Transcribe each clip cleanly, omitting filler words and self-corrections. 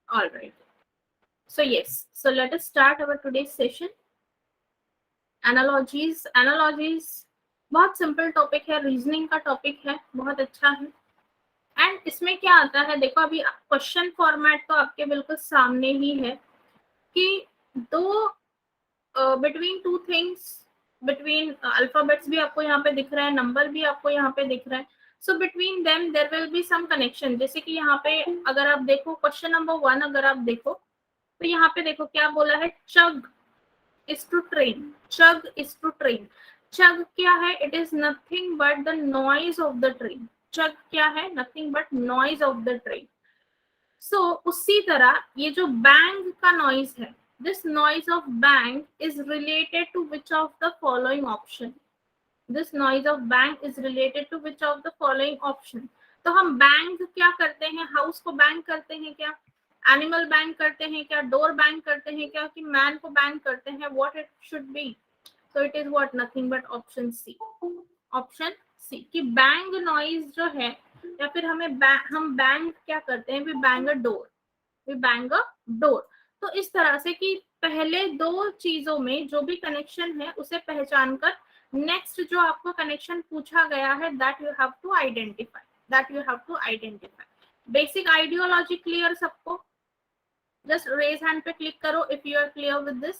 All right. So yes, so let us start our today's session. Analogies बहुत simple topic है, reasoning का topic है, बहुत अच्छा है। एंड इसमें क्या आता है, देखो अभी क्वेश्चन फॉर्मेट तो आपके बिल्कुल सामने ही है कि दो between two things, between alphabets भी आपको यहाँ पे दिख रहा है, नंबर भी आपको यहाँ पे दिख रहा है। So between them there will be some connection. जैसे कि यहाँ पे अगर आप देखो क्वेश्चन नंबर 1, अगर आप देखो तो यहाँ पे देखो क्या बोला है, चग is to train. Chug is to train. Chug क्या है? It is nothing but the noise of the train. Chug क्या है? Nothing but noise of the train. So उसी तरह ये जो bang का noise है, this noise of bang is related to which of the following option? This noise of bang is related to which of the following option? तो हम bang क्या करते हैं? House को bang करते हैं क्या? एनिमल बैंग करते हैं क्या? डोर बैंग करते हैं क्या? कि मैन को बैंग करते हैं? What it should be? So it is what? Nothing but option C. Option C कि बैंग नॉइज जो है, या फिर हम बैंग क्या करते हैं? We bang a door, we bang a door. तो इस तरह से कि पहले दो चीजों में जो भी कनेक्शन है उसे पहचान कर नेक्स्ट जो आपको कनेक्शन पूछा गया है that you have to identify, that you have to identify. Basic ideology clear सबको? Just raise hand पे click करो if you are clear with this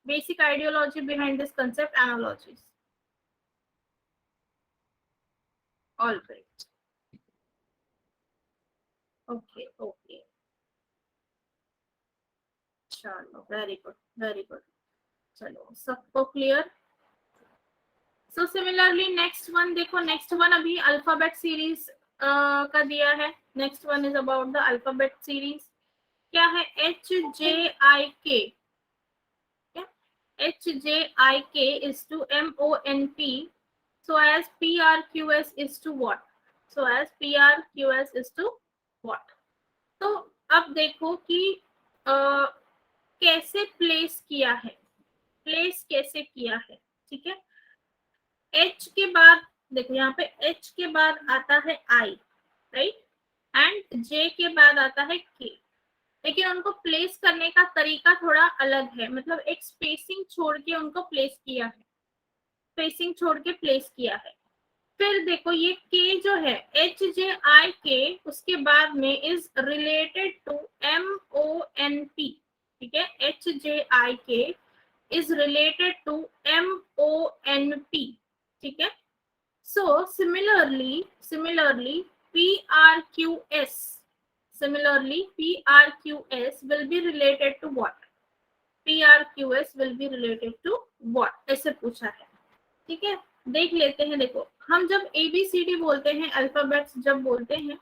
basic ideology behind this concept analogies. All right. Okay. चलो very good. चलो सबको clear. So similarly next one देखो, next one अभी alphabet series का दिया है. Next one is about the alphabet series. क्या है? HJIK. HJIK is to MONP. So as PRQS is to what? So as PRQS is to what? तो अब देखो कि कैसे प्लेस किया है, प्लेस कैसे किया है, ठीक है। H के बाद देखो यहाँ पे H के बाद आता है I, राइट, एंड J के बाद आता है K, लेकिन उनको प्लेस करने का तरीका थोड़ा अलग है, मतलब एक स्पेसिंग छोड़ के उनको प्लेस किया है, स्पेसिंग छोड़ के प्लेस किया है। फिर देखो ये K जो है HJIK, उसके बाद में इज रिलेटेड टू MONP, ठीक है। HJIK is related to MONP, ठीक है। So similarly PRQS will be related to what? PRQS will be related to what? ऐसे पूछा है, ठीक है। देख लेते हैं। देखो हम जब ABCD बोलते हैं, अल्फाबेट्स जब बोलते हैं,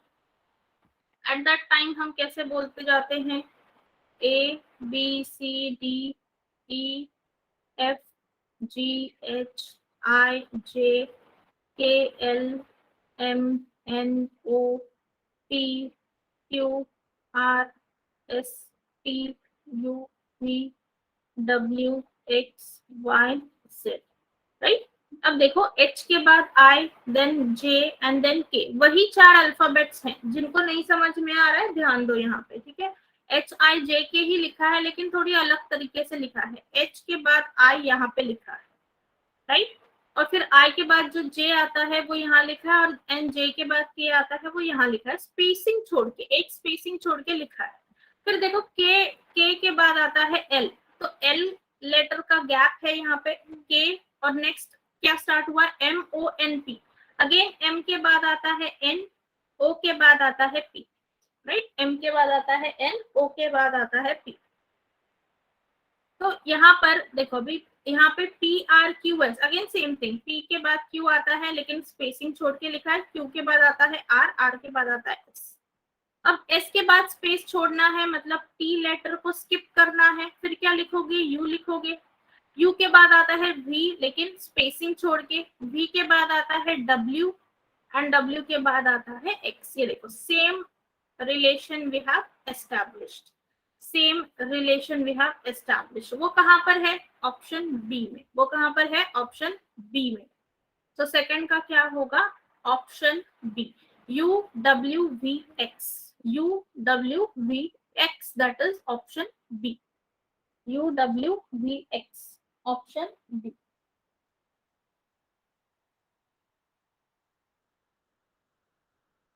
एट दैट टाइम हम कैसे बोलते जाते हैं? ABCDEFGHIJKLMNOPQRSTUV right. अब देखो H के बाद I, then J and then K, वही चार अल्फाबेट्स हैं। जिनको नहीं समझ में आ रहा है ध्यान दो यहाँ पे, ठीक है। HIJK ही लिखा है लेकिन थोड़ी अलग तरीके से लिखा है। H के बाद I यहाँ पे लिखा है, राइट, और फिर I के बाद जो J आता है वो यहाँ लिखा है, और एंड J के बाद K आता है वो यहाँ लिखा है, स्पेसिंग छोड़ के, एक स्पेसिंग छोड़ के लिखा है। फिर देखो K के बाद आता है L, तो L लेटर का गैप है यहाँ पे, K और नेक्स्ट क्या स्टार्ट हुआ? MONP। अगेन M के बाद आता है N, O के बाद आता है P, राइट। M के बाद आता है N, O के बाद आता है P। तो यहाँ पर देखो अभी यहाँ पे PRQS, again same thing, P के बाद Q आता है लेकिन स्पेसिंग छोड़ के लिखा है, Q के बाद आता है R, R के बाद आता है S। अब S के बाद स्पेस छोड़ना है, मतलब T लेटर को स्किप करना है, फिर क्या लिखोगे? U लिखोगे। U के बाद आता है V लेकिन स्पेसिंग छोड़ के, V के बाद आता है W एंड W के बाद आता है X। ये देखो same relation we have established, same relation we have established. वो कहाँ पर है? ऑप्शन बी में। वो कहाँ पर है? ऑप्शन बी में। तो सेकंड का क्या होगा? Option B, UWVX, UWVX। x, that is option B. UWVX, option B.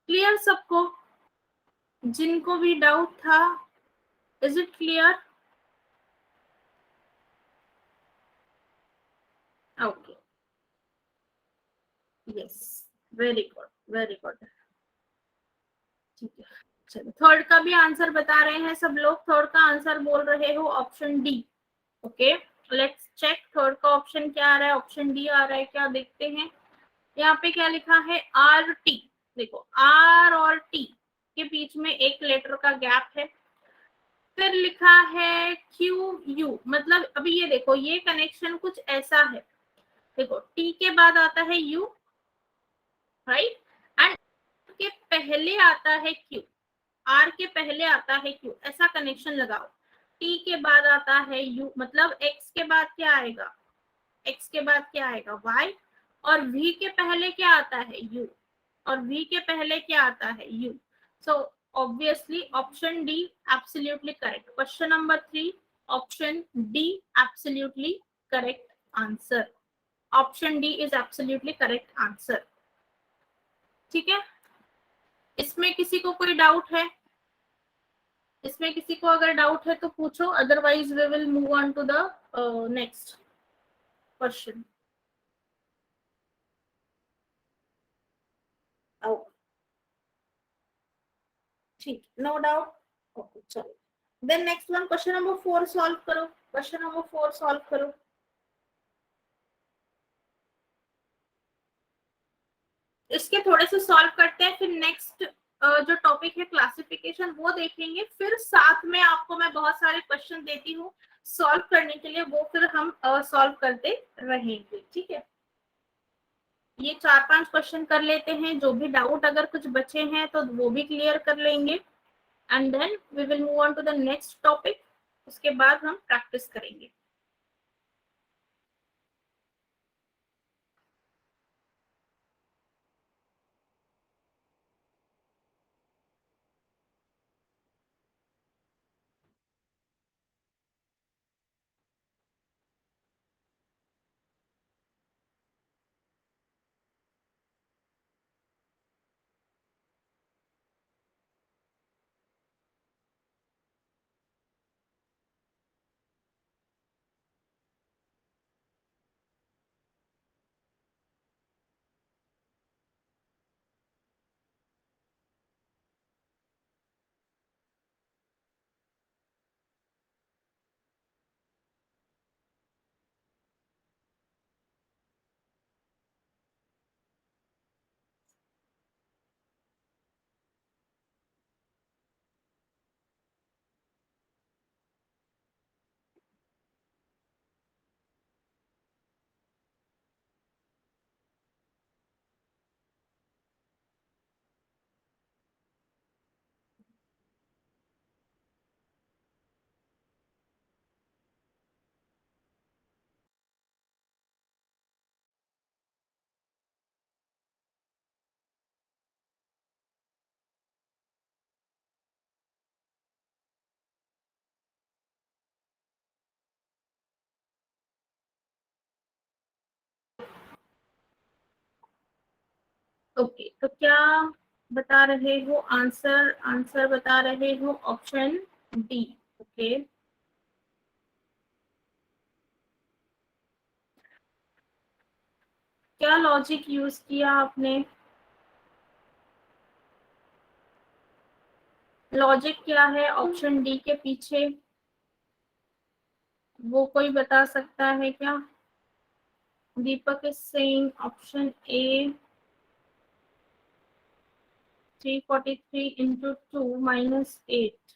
Clear सबको? जिनको भी डाउट था, is it clear? Okay, yes, very good, very good. ठीक है, चलो थर्ड का भी आंसर बता रहे हैं सब लोग। थर्ड का आंसर बोल रहे हो option D. Okay, let's check third का ऑप्शन क्या आ रहा है। ऑप्शन डी आ रहा है क्या, देखते हैं। यहाँ पे क्या लिखा है, आर टी। देखो, आर और टी के बीच में एक लेटर का गैप है। फिर लिखा है क्यू यू, मतलब अभी ये देखो, ये कनेक्शन कुछ ऐसा है। देखो, टी के बाद आता है यू, राइट, एंड के पहले आता है क्यू, आर के पहले आता है क्यू, ऐसा कनेक्शन लगाओ। टी के बाद आता है यू, मतलब एक्स के बाद क्या आएगा, एक्स के बाद क्या आएगा, वाई, और वी के पहले क्या आता है, यू, और वी के पहले क्या आता है, you. So obviously option D absolutely correct. Question number 3, option D absolutely correct answer. Option D is absolutely correct answer. ठीक है, इसमें किसी को कोई डाउट है? इसमें किसी को अगर डाउट है तो पूछो, otherwise we will move on to the next question. ठीक, नो डाउट। ओके, चलो then next one, question number 4 solve करो। क्वेश्चन नंबर 4 सॉल्व करो। इसके थोड़े से सॉल्व करते हैं, फिर नेक्स्ट जो टॉपिक है क्लासिफिकेशन वो देखेंगे। फिर साथ में आपको मैं बहुत सारे क्वेश्चन देती हूँ सॉल्व करने के लिए, वो फिर हम सॉल्व करते रहेंगे। ठीक है, ये 4-5 क्वेश्चन कर लेते हैं, जो भी डाउट अगर कुछ बचे हैं तो वो भी क्लियर कर लेंगे, and then we will move on to the next topic. उसके बाद हम प्रैक्टिस करेंगे। ओके, तो क्या बता रहे हो आंसर? आंसर बता रहे हो ऑप्शन डी। ओके, क्या लॉजिक यूज किया आपने? लॉजिक क्या है ऑप्शन डी के पीछे, वो कोई बता सकता है क्या? Deepak is saying option A, 343 into 2 minus 8।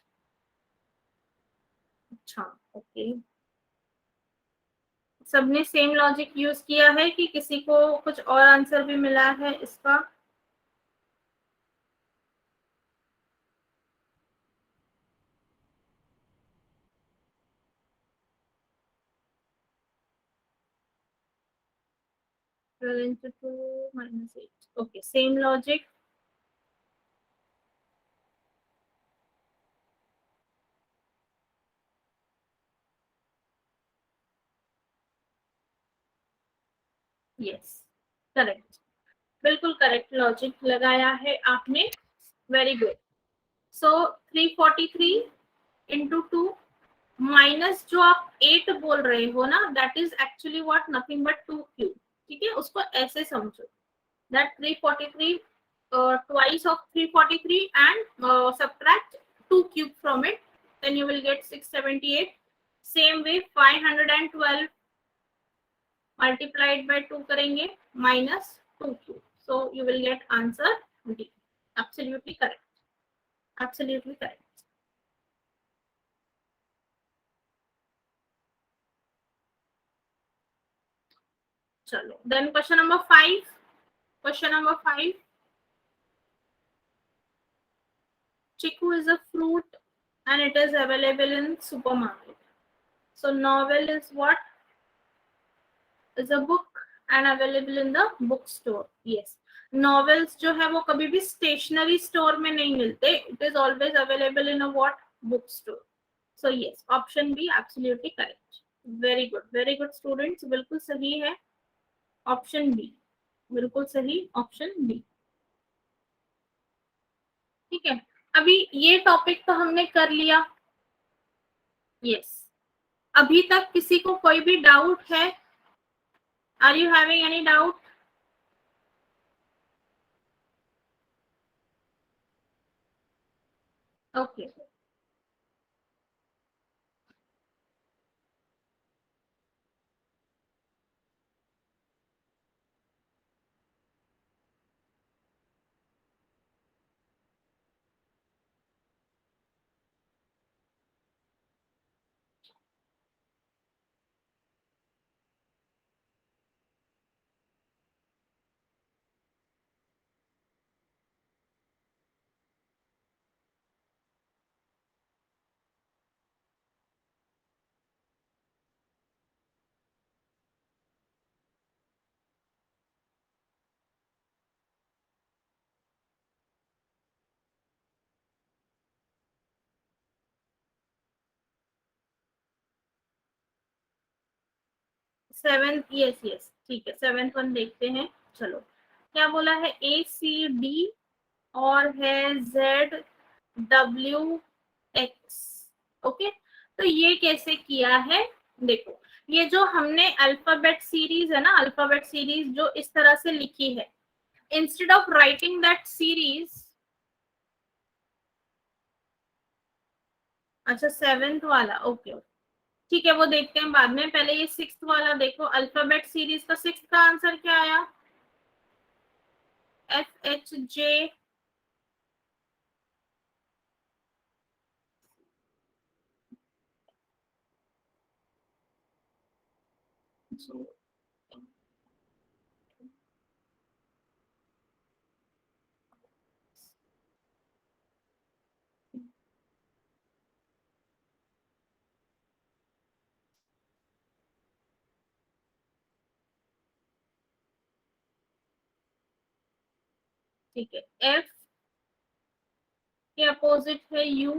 अच्छा, ओके, सबने सेम लॉजिक यूज किया है कि किसी को कुछ और आंसर भी मिला है इसका? into 2 minus 8, okay, same logic। Yes, correct, बिल्कुल करेक्ट लॉजिक लगाया है आपने, वेरी गुड। सो 343 इंटू 2 माइनस जो आप 8 बोल रहे हो ना, that is actually what, nothing but 2 cube. ठीक है, उसको ऐसे समझो, that 343 twice of 343 and subtract 2 cube from it, then you will get 678. Same way 512 multiplied by 2 करेंगे minus 2 cube, so you will get answer D. Absolutely correct, absolutely correct. चलो, then question number 5. Question number 5. Chiku is a fruit and it is available in supermarket. So novel is what? Is a book and available in the bookstore. Yes. Novels जो है वो कभी भी stationery store में नहीं मिलते. It is always available in a what? Bookstore. So yes, option B absolutely correct. Very good students. बिल्कुल सही है. Option B. बिल्कुल सही. Option B. ठीक है. अभी ये टॉपिक तो हमने कर लिया. यस, अभी तक किसी को कोई भी डाउट है? Are you having any doubt? Okay, seventh, yes yes, ठीक है, सेवेंथ वन देखते हैं. चलो, क्या बोला है? ए सी डी और है जेड डब्ल्यू एक्स. ओके, तो ये कैसे किया है? देखो, ये जो हमने अल्फाबेट सीरीज है ना, अल्फाबेट सीरीज जो इस तरह से लिखी है, instead of writing that series. अच्छा, सेवेंथ वाला, ओके ओके, ठीक है, वो देखते हैं बाद में. पहले ये सिक्स्थ वाला देखो, अल्फाबेट सीरीज का सिक्स्थ का आंसर क्या आया? एफ एच जे ठीक है, एफ के अपोजिट है यू,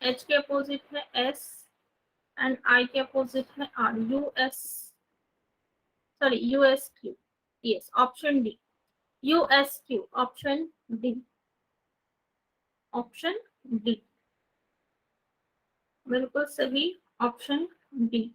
एच के अपोजिट है एस एंड आई के अपोजिट है are. U S, sorry, U S Q. Yes, option D, U S Q, option D, option D, बिल्कुल सही, option D.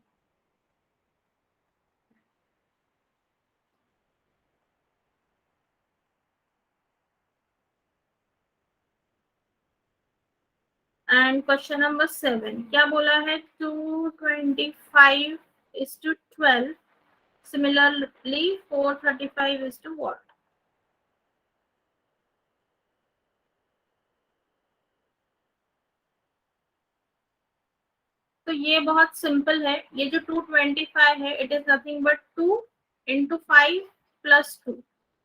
And question number 7, क्या बोला है? 225 is to 12. Similarly, 435 is to what? तो ये बहुत सिंपल है. ये जो 225 है, it is nothing but 2 into 5 plus 2.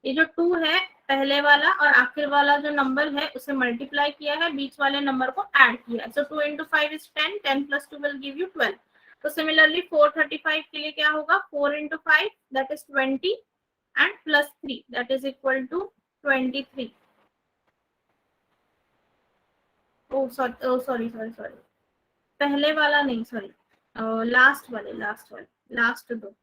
ये जो 2 है, पहले वाला और आखिर वाला जो नंबर है उसे मल्टीप्लाई किया है, बीच वाले नंबर को ऐड किया है. So 2 into 5 is 10, 10 plus 2 will give you 12. तो सिमिलरली 435 के लिए क्या होगा? 4 into 5 that is 20 and plus 3 that is equal to 23. Oh sorry sorry sorry sorry, पहले वाला नहीं, सॉरी, लास्ट वाले, लास्ट वाले, लास्ट दो.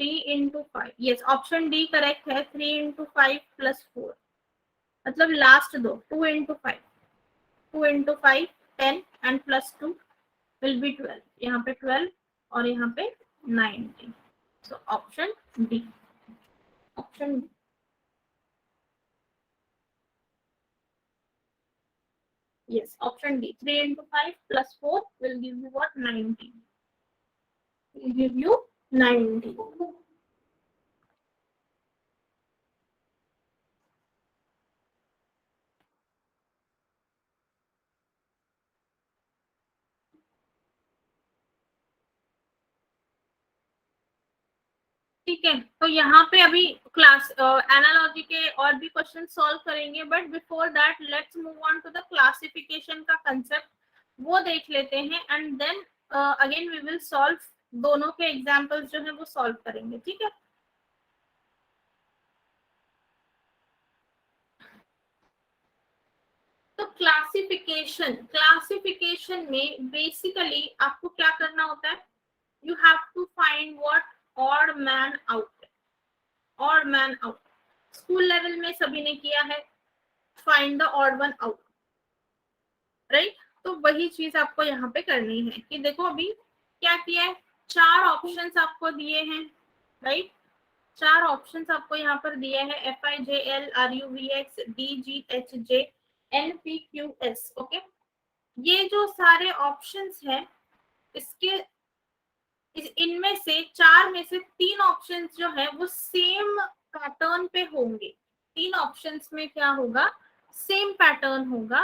3 into 5, yes option D correct है। 3 into 5 + 4, मतलब लास्ट दो 2 into 5, 2 into 5 10 and +2 will be 12, यहाँ पे 12 और यहाँ पे 19, so option D, option yes, option D. 3 into 5 + 4 will give you what? 19. Will give you 19. ठीक है, तो यहाँ पे अभी क्लास एनालॉजी के और भी क्वेश्चन सॉल्व करेंगे, but before that let's move on to the classification का कंसेप्ट, वो देख लेते हैं and then again we will solve, दोनों के एग्जांपल्स जो है वो सॉल्व करेंगे। ठीक है, तो क्लासिफिकेशन, क्लासिफिकेशन में बेसिकली आपको क्या करना होता है, you have to find what odd man out, odd man out school level में सभी ने किया है, find the odd one out, right. तो वही चीज आपको यहाँ पे करनी है कि देखो अभी क्या किया है, चार ऑप्शंस आपको दिए हैं, राइट, चार ऑप्शंस आपको यहाँ पर दिए हैं, FIJL RUVX DGHJ NPQS, okay. ये जो सारे ऑप्शंस हैं, इसके इनमें से चार में से तीन ऑप्शंस जो है वो सेम पैटर्न पे होंगे, तीन ऑप्शंस में क्या होगा, सेम पैटर्न होगा,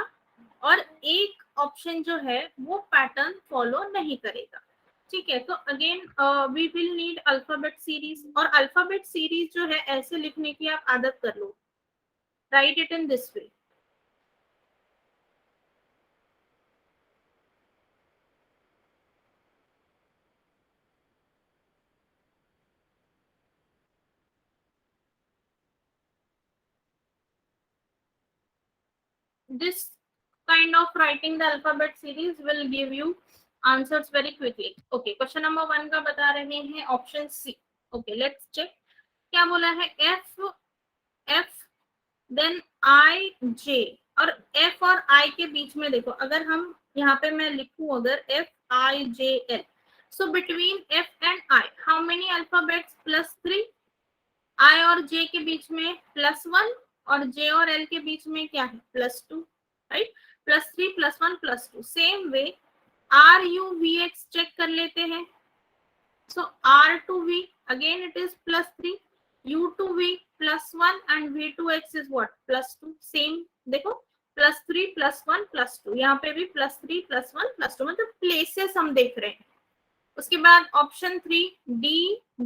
और एक ऑप्शन जो है वो पैटर्न फॉलो नहीं करेगा। ठीक है, तो again we will need alphabet series, और अल्फाबेट सीरीज जो है ऐसे लिखने की आप आदत कर लो, write it in this way. This kind of writing the alphabet series will give you answers very quickly. Okay, question number 1 का बता रहे हैं, option C. Okay, let's check क्या बोला है, F, F then I J, और F और आई के बीच में देखो, अगर हम यहाँ पे मैं लिखूं अगर FIJL, so between F and I how many alphabets, +3, आई और जे के बीच में +1, और जे और एल के बीच में क्या है, +2, right, +3 +1 +2। Same way RUVX check कर लेते हैं, so R2V again it is +3, U2V +1 and V2X is what, +2। Same देखो, +3 +1 +2, यहाँ पे भी +3 +1 +2, मतलब प्लेसेस हम देख रहे हैं। उसके बाद option 3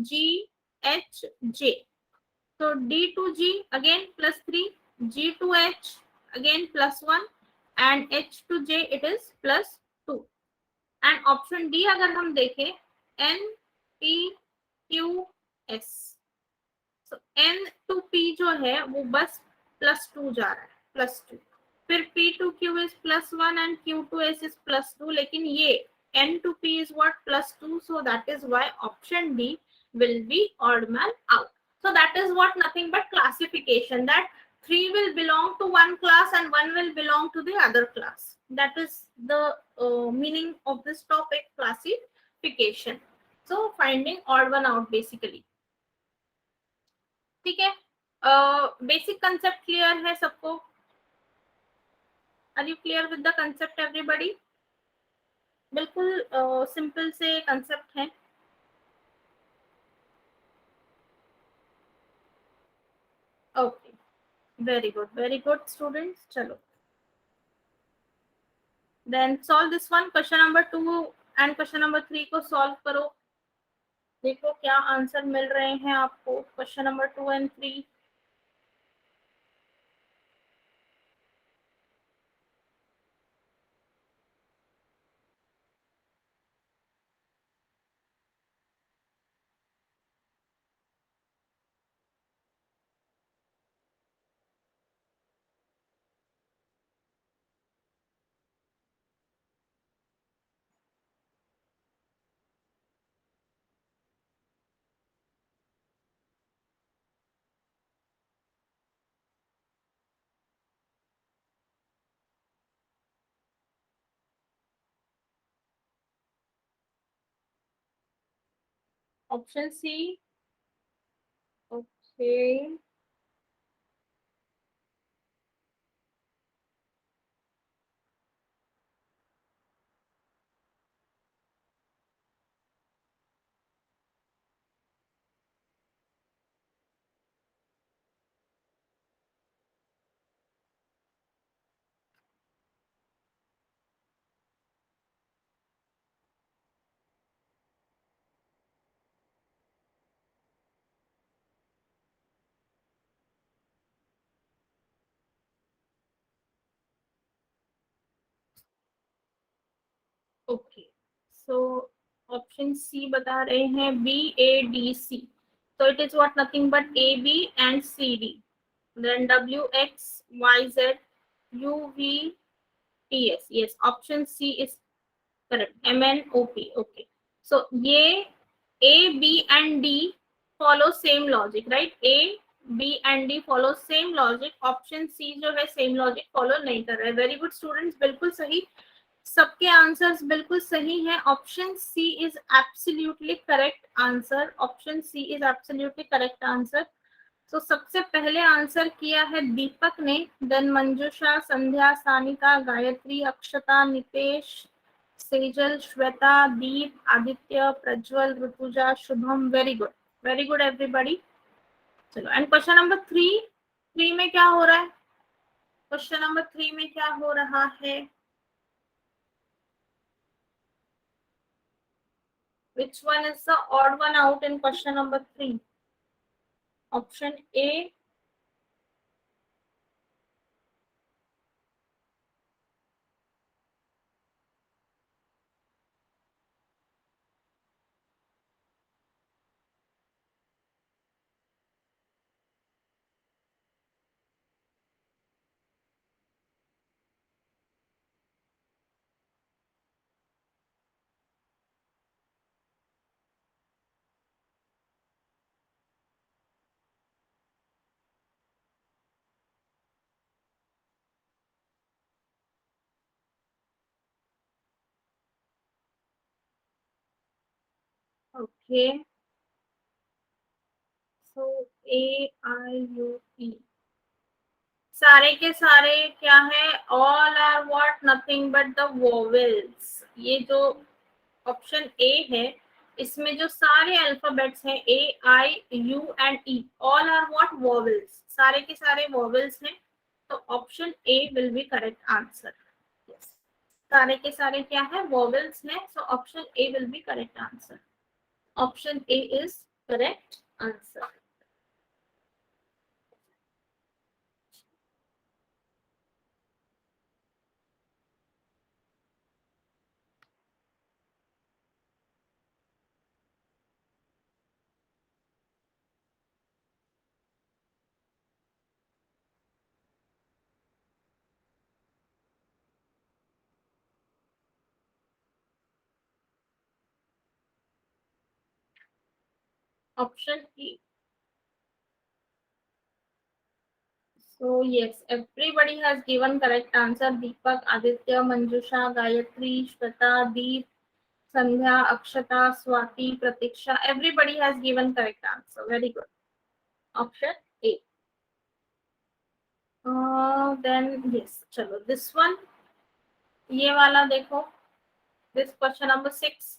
DGHJ, so D to G again +3, G to H again +1, and H to J it is +2, and option D अगर हम देखें NPQS, so N to P जो है वो बस +2 जा रहा है, +2, फिर P to Q is +1 and Q to S is +2, लेकिन ये N to P is what, +2, so that is why option D will be odd man out. So that is what, nothing but classification, that 3 will belong to one class and 1 will belong to the other class. That is the meaning of this topic, classification. So finding odd one out basically. ठीक है, basic concept clear है सबको? Are you clear with the concept everybody? बिल्कुल simple से concept है। Okay, very good students, चलो then solve this one, question number 2 and question number 3 को solve करो, देखो क्या आंसर मिल रहे हैं आपको, question number 2 and 3। Option C. Okay, okay, so option C बता रहे हैं BADC, so it is what nothing but ABCD, then WXYZUVTS, yes, option C is correct, MNOP. Okay, so ये A, B and D follow same logic, right? A, B and D follow same logic. Option C जो है same logic follow नहीं कर रहा है। Very good students, बिल्कुल सही, सबके आंसर्स बिल्कुल सही हैं। Option C is absolutely correct answer, option C is absolutely correct answer. तो सबसे पहले आंसर किया है दीपक ने, then Manjusha, Sandhya, Sanika, Gayatri, Akshata, Nitesh, Sejal, Shweta, Deep, Aditya, Prajwal, Rutuja, Shubham. Very good everybody. चलो, एंड क्वेश्चन नंबर थ्री में क्या हो रहा है? क्वेश्चन नंबर 3 में क्या हो रहा है? Which one is the odd one out in question number 3? Option A. Okay. So A I U E. सारे के सारे क्या है? All are what? Nothing but the vowels. ये जो ऑप्शन ए है, इसमें जो सारे अल्फाबेट्स हैं A, I, U and E, all are what? Vowels. सारे के सारे वॉवेल्स हैं, तो option A will be correct answer. Yes, सारे के सारे क्या है? वॉवेल्स हैं, so option A will be correct answer. Option A is correct answer. Option E. So yes, everybody has given correct answer. Deepak, Aditya, Manjusha, Gayatri, Shweta, Deep, Sandhya, Akshata, Swati, Pratiksha. Everybody has given correct answer. Very good. Option A. Then yes, चलो this one, ये वाला देखो. This question number 6.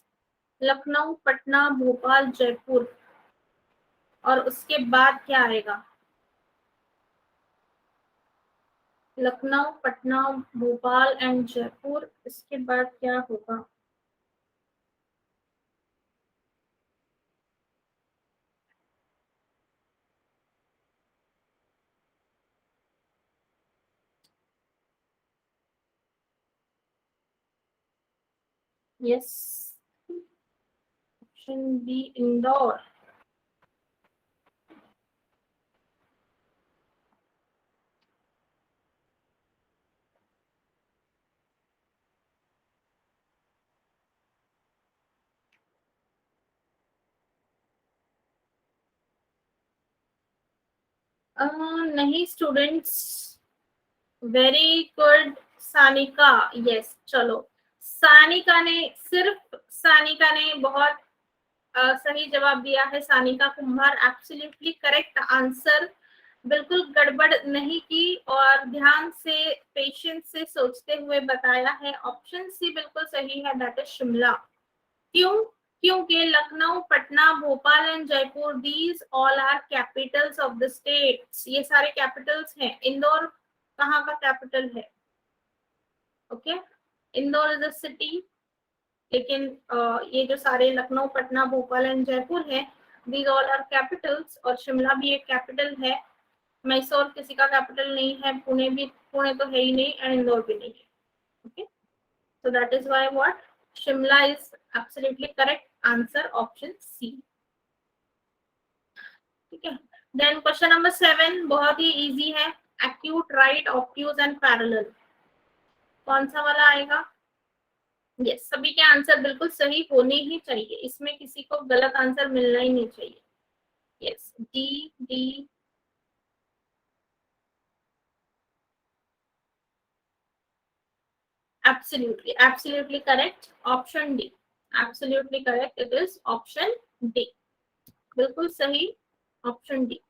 Lucknow, Patna, Bhopal, Jaipur, और उसके बाद क्या आएगा? Lucknow, Patna, Bhopal and Jaipur, इसके बाद क्या होगा? Yes, option B, Indore. नहीं students, very good Sanika. Yes, चलो, सानिका ने, सिर्फ सानिका ने बहुत सही जवाब दिया है सानिका कुंभार, एब्सोल्युटली करेक्ट आंसर, बिल्कुल गड़बड़ नहीं की और ध्यान से पेशेंस से सोचते हुए बताया है। ऑप्शन सी बिल्कुल सही है, दैट इज शिमला। क्यों? क्योंकि Lucknow, Patna, Bhopal and Jaipur, these all are capitals of the states, ये सारे कैपिटल्स हैं। इंदौर कहाँ का कैपिटल है? Okay, Indore is a city, लेकिन ये जो सारे लखनऊ, पटना, भोपाल एंड जयपुर है, दीज ऑल आर कैपिटल्स, और शिमला भी एक कैपिटल है। मैसूर किसी का कैपिटल नहीं है, पुणे भी, पुणे तो है ही नहीं, एंड इंदौर भी नहीं है। Okay, so that is why what Shimla is absolutely correct answer, option C। ठीक है, देन क्वेश्चन नंबर 7 बहुत ही इजी है, acute, right, obtuse and parallel, कौन सा वाला आएगा? यस, सभी के आंसर बिल्कुल सही होने ही चाहिए, इसमें किसी को गलत आंसर मिलना ही नहीं चाहिए। Yes, D, D, absolutely correct, option D, absolutely correct, it is option D, बिल्कुल सही, option D.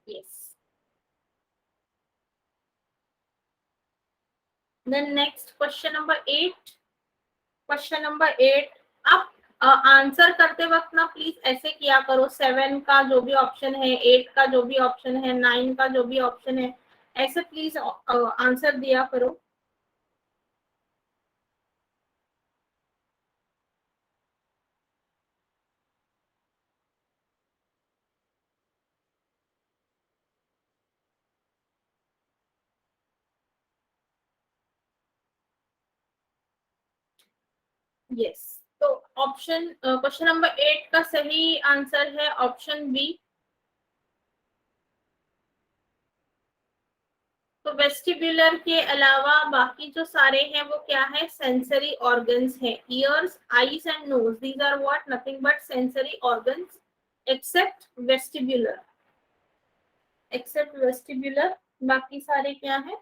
Yes, then next question number 8। Question number 8, आप आंसर करते वक्त ना प्लीज ऐसे किया करो, 7 का जो भी ऑप्शन है, 8 का जो भी ऑप्शन है, 9 का जो भी ऑप्शन है, ऐसे प्लीज आंसर दिया करो। यस, तो ऑप्शन क्वेश्चन नंबर 8 का सही आंसर है ऑप्शन बी। तो वेस्टिब्युलर के अलावा बाकी जो सारे हैं वो क्या है? सेंसरी ऑर्गन्स है। Ears, eyes and nose, these are what? Nothing but sensory organs, except vestibular, except vestibular, बाकी सारे क्या है?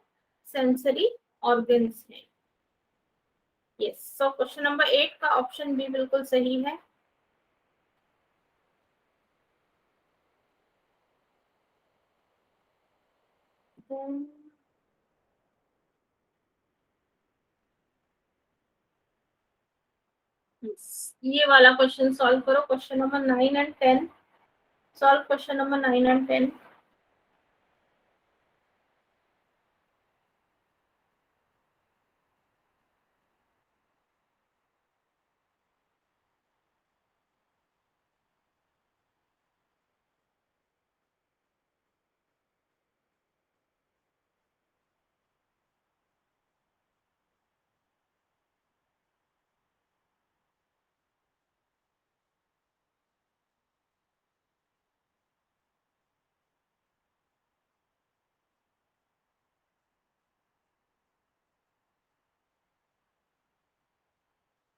सेंसरी ऑर्गन्स है। यस, सो क्वेश्चन नंबर 8 का ऑप्शन बी बिल्कुल सही है। Yes, ये वाला क्वेश्चन सॉल्व करो, question number 9 and 10, solve question number 9 and 10।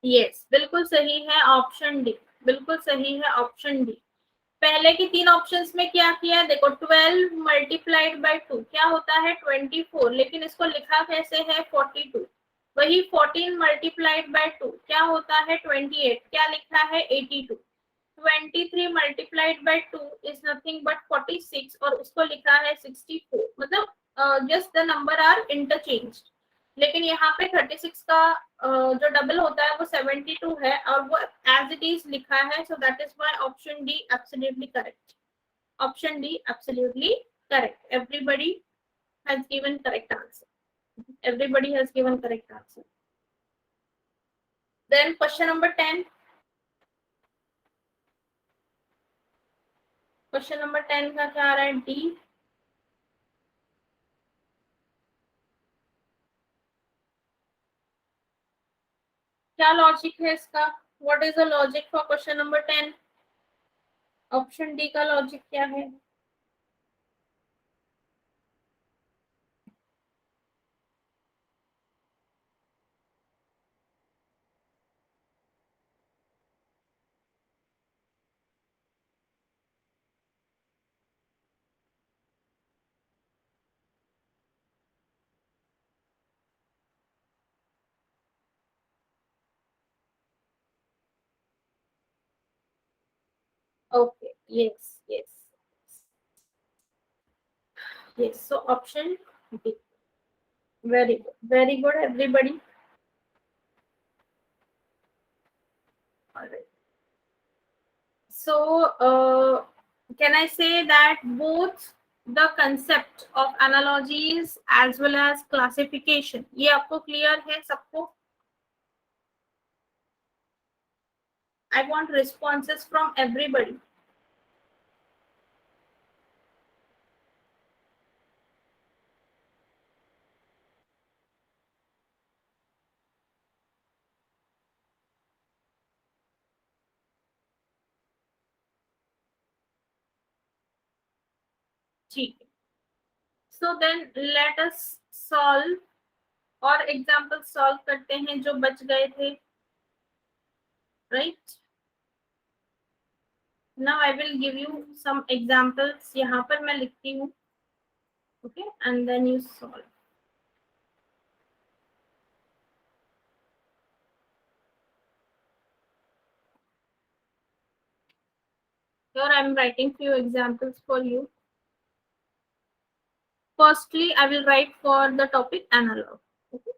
Yes, बिल्कुल सही है ऑप्शन डी, बिल्कुल सही है ऑप्शन डी। पहले की 3 ऑप्शंस में क्या किया है देखो, 12 मल्टीप्लाइड बाय 2 क्या होता है? 24, लेकिन इसको लिखा कैसे है? 42। वही 14 मल्टीप्लाइड बाय 2 क्या होता है? 28, क्या लिखा है? 82। 23 multiplied by 2 is nothing but 46, और उसको लिखा है 64, मतलब just the number are interchange. लेकिन यहाँ पे 36 का जो डबल होता है वो 72 है, और वो एज इट इज लिखा है, so that is why option D absolutely correct, option D absolutely correct, everybody has given correct answer, everybody has given correct answer। then question number 10, question number 10 का क्या आ रहा है? डी। क्या logic है इसका? What is the logic for question number 10? Option D का logic क्या है? Okay. Yes. Yes. Yes. So option B. Very good. Very good, everybody. All right. So, can I say that both the concept of analogies as well as classification, ये आपको clear है सबको? I want responses from everybody. ठीक है. So then let us solve और example solve करते हैं जो बच गए थे. Right. Now I will give you some examples. यहाँ पर मैं लिखती हूँ. Okay and then you solve. Here I am writing few examples for you. Firstly, I will write for the topic analog. Okay.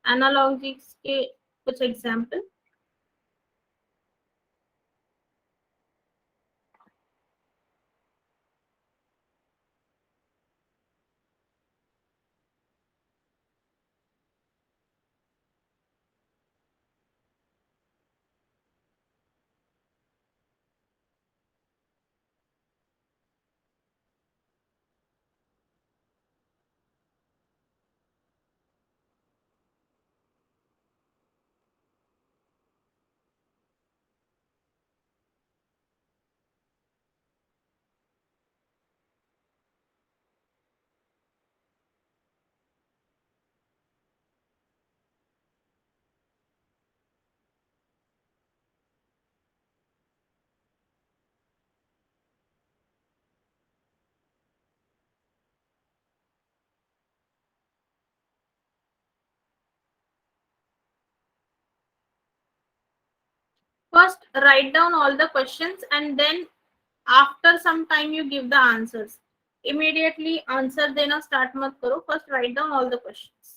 Analogies के कुछ example. First, write down all the questions and then after some time you give the answers. Immediately answer देना start मत करो. First, write down all the questions.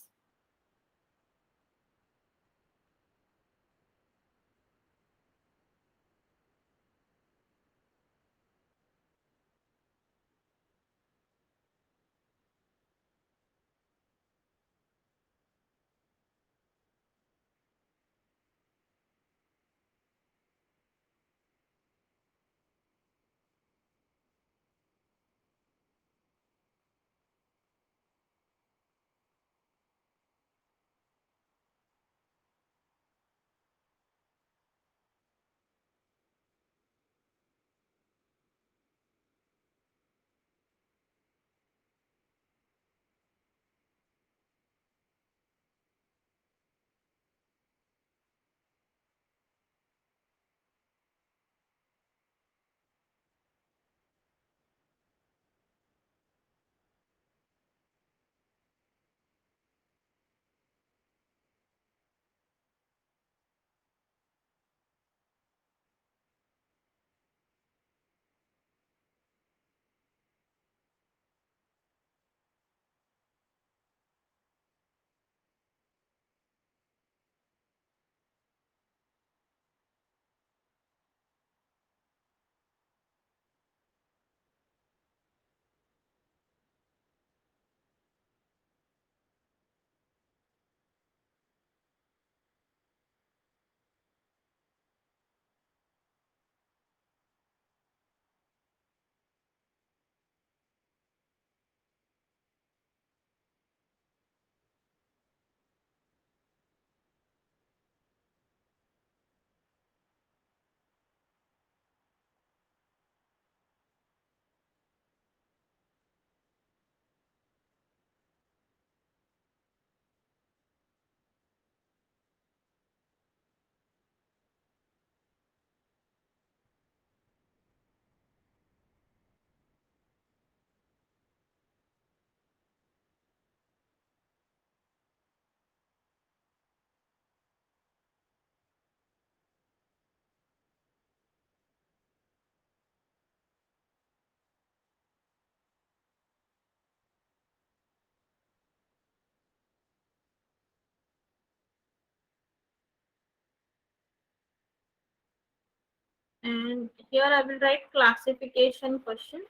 and here I will write classification questions.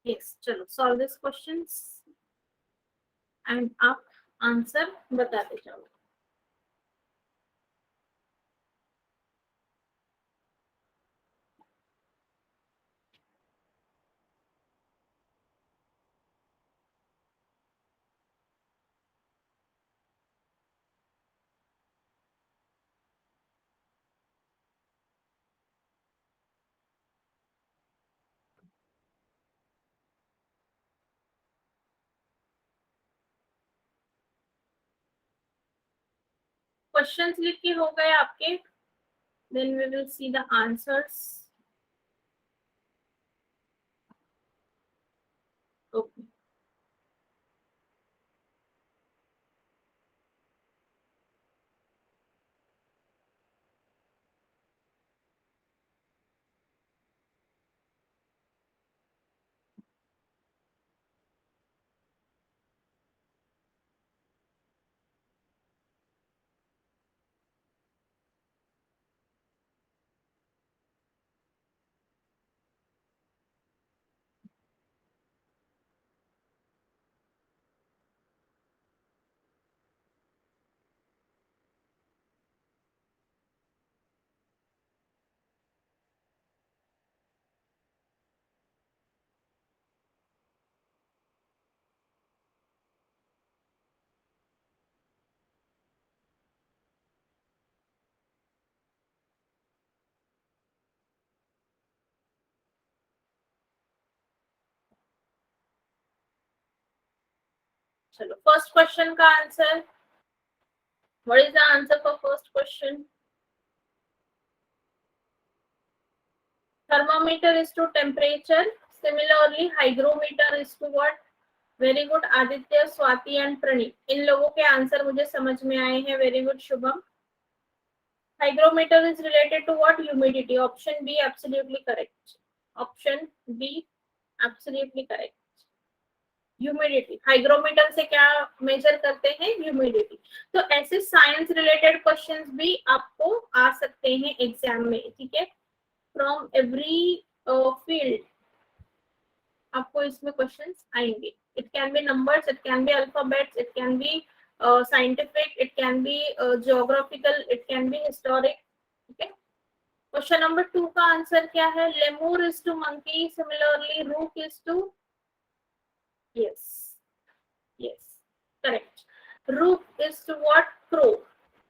Yes, चलो solve this questions and आप answer बताते जाओ. Questions लिख के हो गए आपके. Then we will see the answers. Okay. चलो फर्स्ट क्वेश्चन का answer. What is the answer for first question? Thermometer is to temperature. Similarly, hygrometer is to what? Very good Aditya, Swati and Praneet. इन लोगों के आंसर मुझे समझ में आए हैं. Very good Shubham. Hygrometer is related to what? Humidity. Option B absolutely correct. Option B absolutely correct. Humidity, hygrometer से क्या मेजर करते हैं? ह्यूमिडिटी। तो ऐसे साइंस रिलेटेड क्वेश्चंस भी आपको आ सकते हैं एग्जाम में, ठीक है, फ्रॉम एवरी फील्ड आपको इसमें क्वेश्चंस आएंगे। It can be numbers, it can be alphabets, it can be scientific, it can be geographical, it can be historic, ठीक है। क्वेश्चन नंबर 2 का आंसर क्या है? Lemur is to monkey, similarly rook is to, yes yes, correct. Rook is to what? Crow.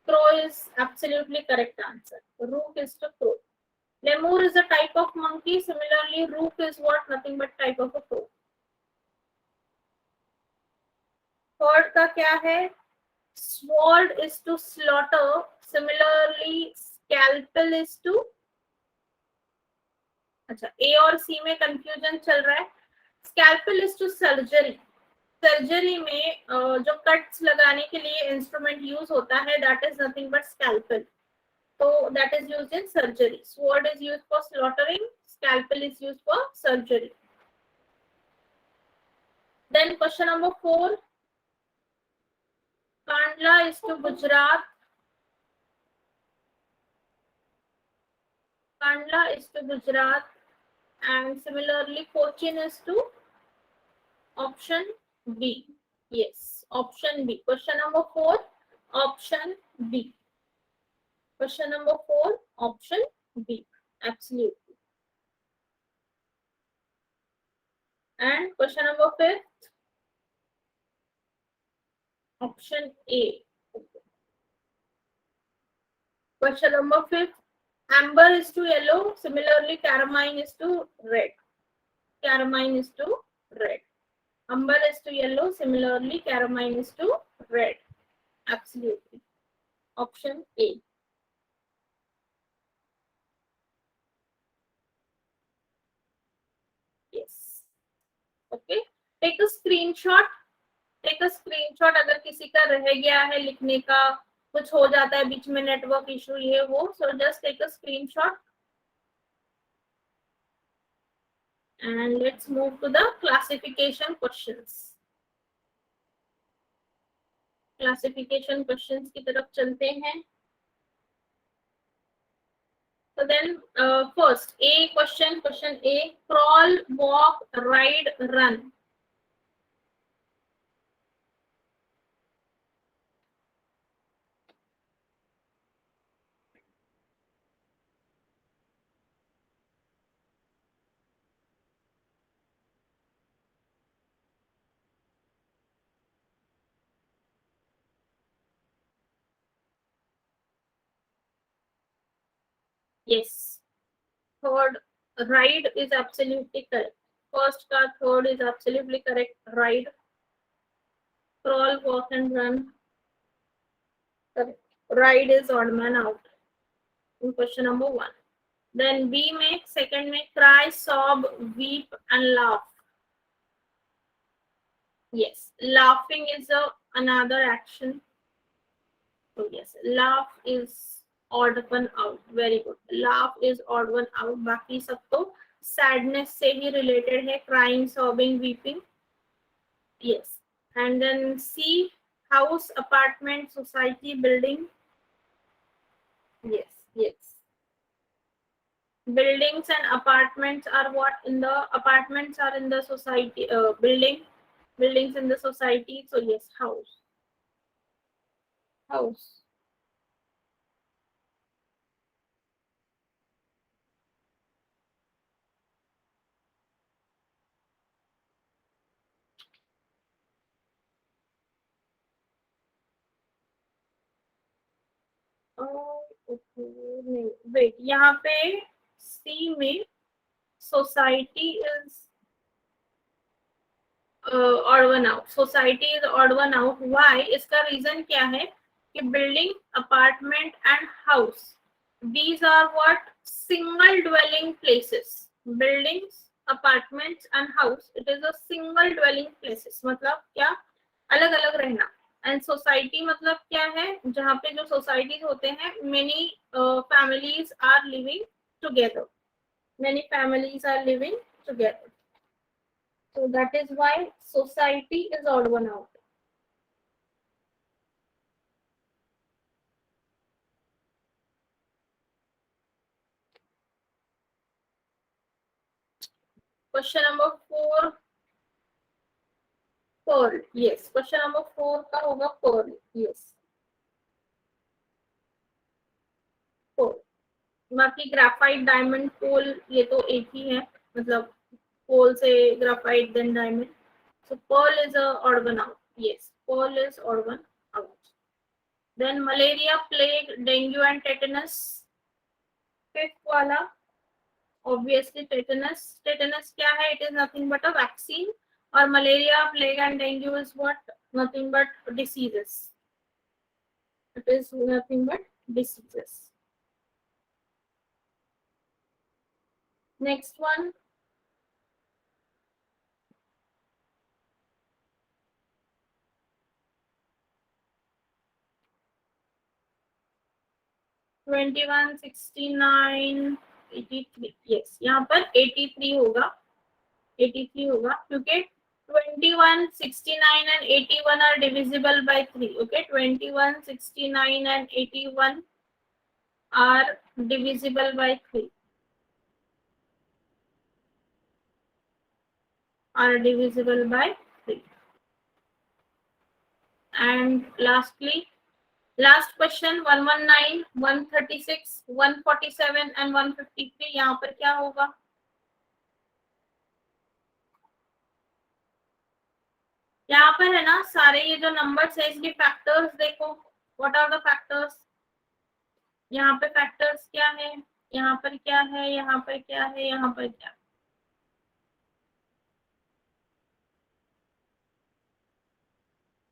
Crow is absolutely correct answer. Rook is to crow. Lemur is a type of monkey. Similarly, rook is what? Nothing but type of a crow. Third का क्या है? Sword is to slaughter. Similarly, scalpel is to, अच्छा A और C में confusion चल रहा है। Scalpel is to surgery. Surgery में जो कट्स लगाने के लिए इंस्ट्रूमेंट यूज होता है, that is nothing but scalpel, तो that is used in surgery. Sword is used for slaughtering, scalpel is used for surgery. Then question number 4, Kandla is to Gujarat, Kandla is to Gujarat, and similarly Cochin is to option B. Yes, option B. Question number 4, option B. Question number 4, option B. Absolutely. And question number 5, option A. Question number 5, amber is to yellow. Similarly, carmine is to red. Carmine is to red. Amber is to yellow. Similarly, carmine is to red. Absolutely. Option A. Yes. Okay. Take a screenshot. Take a screenshot. अगर किसी का रह गया है लिखने का, कुछ हो जाता है बीच में, नेटवर्क इशू ये वो, so just take a screenshot. And let's move to the classification questions. Classification questions की तरफ चलते हैं। So then first A question, question A, crawl, walk, ride, run. Yes, third, ride is absolutely correct. First का third is absolutely correct. Ride, crawl, walk and run. Correct. Ride is odd man out in question number 1. Then B में second में cry, sob, weep and laugh. Yes, laughing is another action. So yes, laugh is odd one out. Very good. Laugh is odd one out. बाकी सब तो sadness से ही related है. Crying, sobbing, weeping. Yes. And then C, house, apartment, society, building. Yes, yes. Buildings and apartments are what? In the apartments are in the society. Buildings in the society. So yes, house. House. नहीं, wait, यहाँ पे see में society is odd one out, society is odd one out. Why? इसका reason क्या है कि building, apartment and house, these are what? Single dwelling places. Buildings, apartments and house, it is a single dwelling places. मतलब क्या? अलग अलग रहना, and society मतलब क्या है, जहाँ पे जो सोसाइटीज होते हैं, many families are living together, many families are living together, so that is why society is odd one out. Question number 4, pearl. Yes, question number 4 का होगा pearl. Yes, pearl. बाकी ग्राफाइट, डायमंड, कोल ये तो एक ही है, मतलब कोल से graphite then diamond. So pearl is a odd one out. Yes, pearl is odd one out. Then malaria, plague, dengue and tetanus. Fifth वाला obviously tetanus. Tetanus क्या है? It is nothing but a vaccine. और malaria, plague and dengue is what? Nothing but diseases. It is nothing but diseases. Next one. (21, 69, 83). Yes, यहाँ पर 83 होगा, 83 होगा क्योंकि 21, 69 and 81 are divisible by 3. Okay, 21, 69 and 81 are divisible by 3. Are divisible by 3. And lastly, last question 119, 136, 147 and 153. यहाँ पर क्या होगा? यहाँ पर है ना सारे ये जो नंबर्स है इसके फैक्टर्स देखो. What are the factors? यहाँ पे फैक्टर्स क्या है, यहाँ पर क्या है, यहाँ पर क्या है, यहाँ पर क्या है?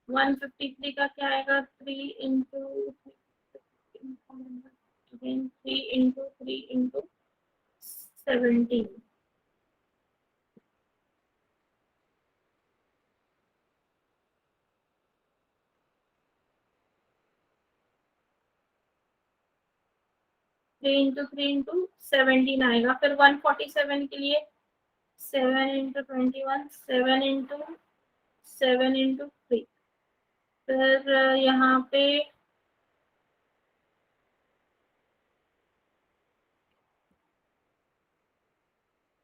153 का क्या आएगा? 3 into 3 into 3 into 17. Three into 3 into 17 आएगा. फिर 147 के लिए 7 इंटू 21, 7 इंटू 7 इंटू 3. फिर यहाँ पे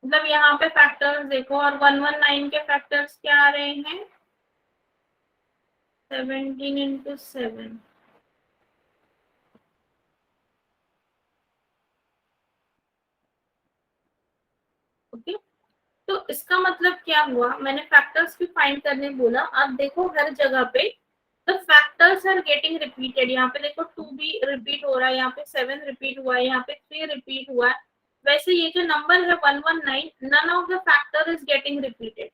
मतलब यहाँ पे फैक्टर्स देखो, और 119 के फैक्टर्स क्या आ रहे हैं? 17 इंटू 7. ओके, तो इसका मतलब क्या हुआ? मैंने फैक्टर्स भी फाइंड करने बोला. आप देखो हर जगह पे the factors are getting repeated. यहाँ पे देखो 2 भी रिपीट हो रहा है, यहाँ पे 7 रिपीट हुआ है, यहाँ पे 3 रिपीट हुआ है. वैसे ये जो नंबर है 119, none of the factor is getting repeated.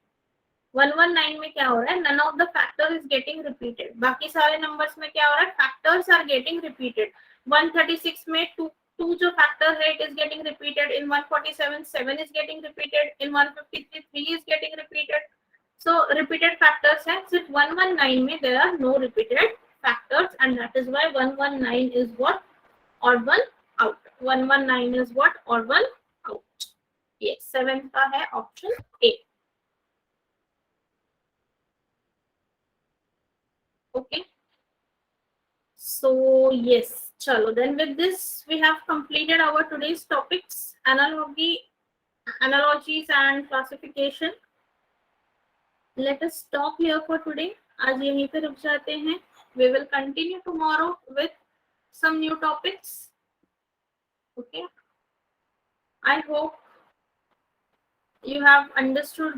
119 में क्या हो रहा है? none of the factor is getting repeated. बाकी सारे नंबर्स में क्या हो रहा है? factors are getting repeated. 136 में 2 जो फैक्टर है it is getting repeated. In 147 7 is getting repeated. In 153 3 is getting repeated. So repeated factors है. सिर्फ 119 में there are no repeated factors and that is why 119 is what? odd one out. 119 is what? odd one out. Yes, 7 का है option A. Okay, so yes, chalo, then with this we have completed our today's topics, analogies and classification. Let us stop here for today. आज यहीं पे रुक जाते हैं. We will continue tomorrow with some new topics. Okay, I hope you have understood